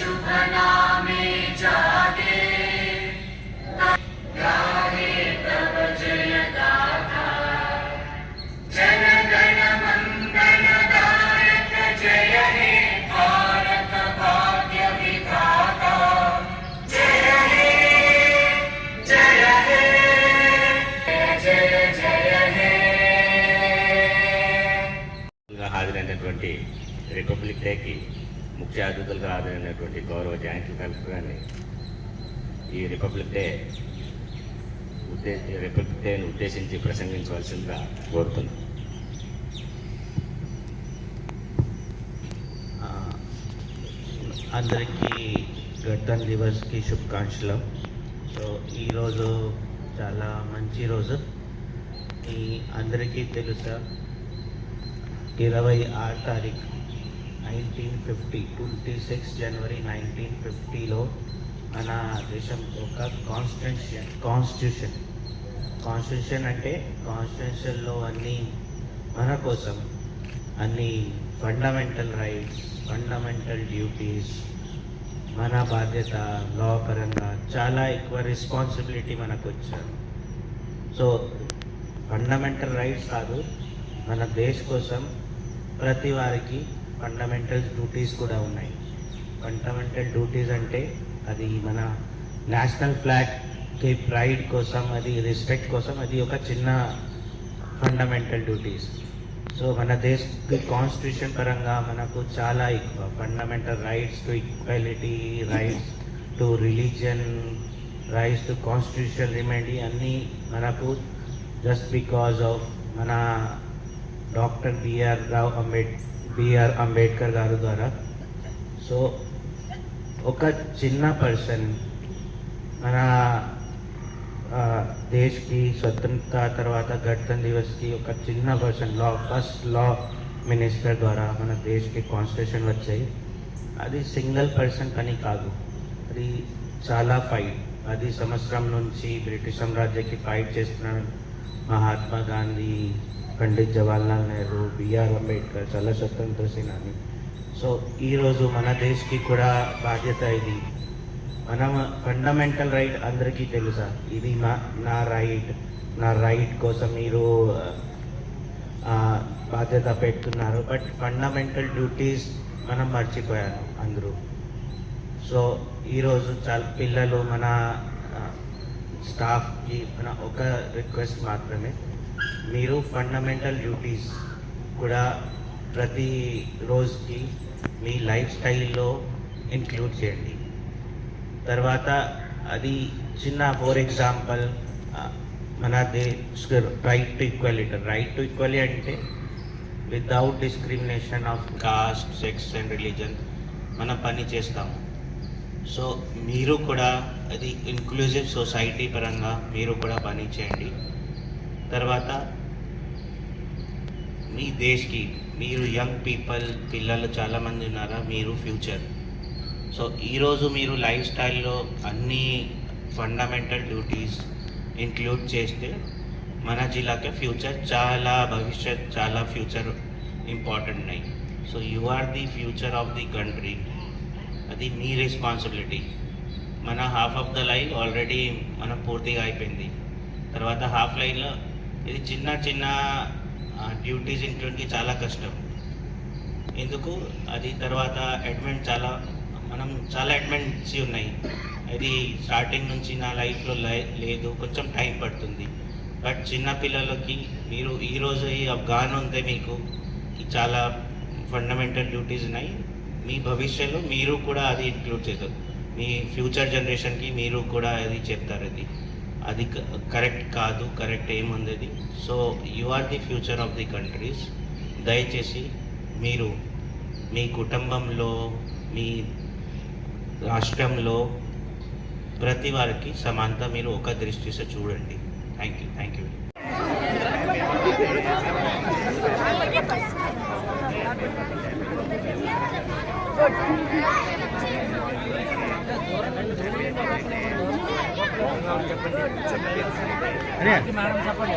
शुभ नामे जागे गाहे तव जय गाथा जन गण मंगलदायक जय हे भारत भाग्य विधाता जय हे जय हे जय जय हे హాజరైనటువంటి రిపబ్లిక్ డేకి ముఖ్య అతిథులుగా హాజరైనటువంటి గౌరవ జాయింట్ కలెక్టర్ గారిని ఈ రిపబ్లిక్ డేను ఉద్దేశించి ప్రసంగించవలసిందిగా కోరుతున్నాను. అందరికీ గణతంత్ర దివస్కి శుభాకాంక్షలు. సో ఈరోజు చాలా మంచి రోజు. ఈ అందరికీ తెలుసా 26 తారీఖు 1950 26 జనవరి 1950లో మన దేశం ఒక కాన్స్టిట్యూషన్ అంటే కాన్స్టిట్యూషన్లో అన్ని మన కోసం అన్ని ఫండమెంటల్ రైట్స్, ఫండమెంటల్ డ్యూటీస్, మన బాధ్యత, లా పరంగా చాలా ఎక్కువ రెస్పాన్సిబిలిటీ మనకు వచ్చారు. సో ఫండమెంటల్ రైట్స్ కాదు, మన దేశ్ కోసం ప్రతి వారికి ఫండమెంటల్ డ్యూటీస్ కూడా ఉన్నాయి. ఫండమెంటల్ డ్యూటీస్ అంటే అది మన నేషనల్ ఫ్లాగ్కి ప్రైడ్ కోసం, అది రెస్పెక్ట్ కోసం, అది ఒక చిన్న ఫండమెంటల్ డ్యూటీస్. సో మన దేశ కాన్స్టిట్యూషన్ పరంగా మనకు చాలా ఎక్కువ fundamental rights to equality, rights to religion, rights to constitution remind అన్నీ మనకు జస్ట్ బికాజ్ ఆఫ్ మన డాక్టర్ బిఆర్ అంబేద్కర్ గారు ద్వారా. సో ఒక చిన్న పర్సన్ మన దేశ్కి స్వతంత్రత తర్వాత గణతంత్ర దివస్కి ఒక చిన్న పర్సన్ ఫస్ట్ లా మినిస్టర్ ద్వారా మన దేశ్కి కాన్స్టిట్యూషన్ వచ్చాయి. అది సింగిల్ పర్సన్ పని కాదు, అది చాలా ఫైట్. 10 సంవత్సరం నుంచి బ్రిటిష్ సామ్రాజ్యకి ఫైట్ చేస్తున్నారు మహాత్మా గాంధీ, పండిత్ జవహర్లాల్ నెహ్రూ, బిఆర్ అంబేద్కర్, చాలా స్వతంత్ర సేనాని. సో ఈరోజు మన దేశ్కి కూడా బాధ్యత ఇది. మనం ఫండమెంటల్ రైట్ అందరికీ తెలుసా, ఇది నా రైట్ కోసం మీరు బాధ్యత పెడుతున్నారు. బట్ ఫండమెంటల్ డ్యూటీస్ మనం మర్చిపోయారు అందరూ. సో ఈరోజు చాలా పిల్లలు, మన స్టాఫ్కి మన ఒక రిక్వెస్ట్ మాత్రమే, మీరు ఫండమెంటల్ డ్యూటీస్ కూడా ప్రతి రోజుకి మీ లైఫ్ స్టైల్లో ఇంక్లూడ్ చేయండి. తర్వాత అది చిన్న ఫర్ ఎగ్జాంపుల్ మన రైట్ టు ఈక్వాలిటీ అంటే without discrimination of cost, sex and religion మనం పని చేస్తాము. సో మీరు కూడా అది ఇంక్లూజివ్ సొసైటీ పరంగా మీరు కూడా పని చేయండి. తర్వాత మీ దేశ్కి మీరు యంగ్ పిల్లలు చాలామంది ఉన్నారా, మీరు ఫ్యూచర్. సో ఈరోజు మీరు లైఫ్ స్టైల్లో అన్ని ఫండమెంటల్ డ్యూటీస్ ఇంక్లూడ్ చేస్తే మన జిల్లాకి భవిష్యత్ చాలా ఫ్యూచర్ ఇంపార్టెంట్ ఉన్నాయి. So you are the future of the country, అది మీ రెస్పాన్సిబిలిటీ. మన half of the line already మనం పూర్తిగా అయిపోయింది. తర్వాత హాఫ్ లైన్లో ఇది చిన్న డ్యూటీస్ ఇంక్లూడ్కి చాలా కష్టం. ఎందుకు అది తర్వాత చాలా అడ్మెంట్సీ ఉన్నాయి. అది స్టార్టింగ్ నుంచి నా లైఫ్లో లేదు, కొంచెం టైం పడుతుంది. బట్ చిన్న పిల్లలకి మీరు ఈరోజు ఈ అవగాహన ఉంటే మీకు చాలా ఫండమెంటల్ డ్యూటీస్ ఉన్నాయి. మీ భవిష్యత్తులో మీరు కూడా అది ఇంక్లూడ్ చేస్తారు. మీ ఫ్యూచర్ జనరేషన్కి మీరు కూడా అది చెప్తారు. అది కరెక్ట్ కాదు, కరెక్ట్ ఏముంది అది. So you are the future of the countries. దయచేసి మీరు మీ కుటుంబంలో, మీ రాష్ట్రంలో ప్రతి వారికి సమానత మీరు ఒక దృష్టితో చూడండి. Thank you. మేడం చెప్పండి.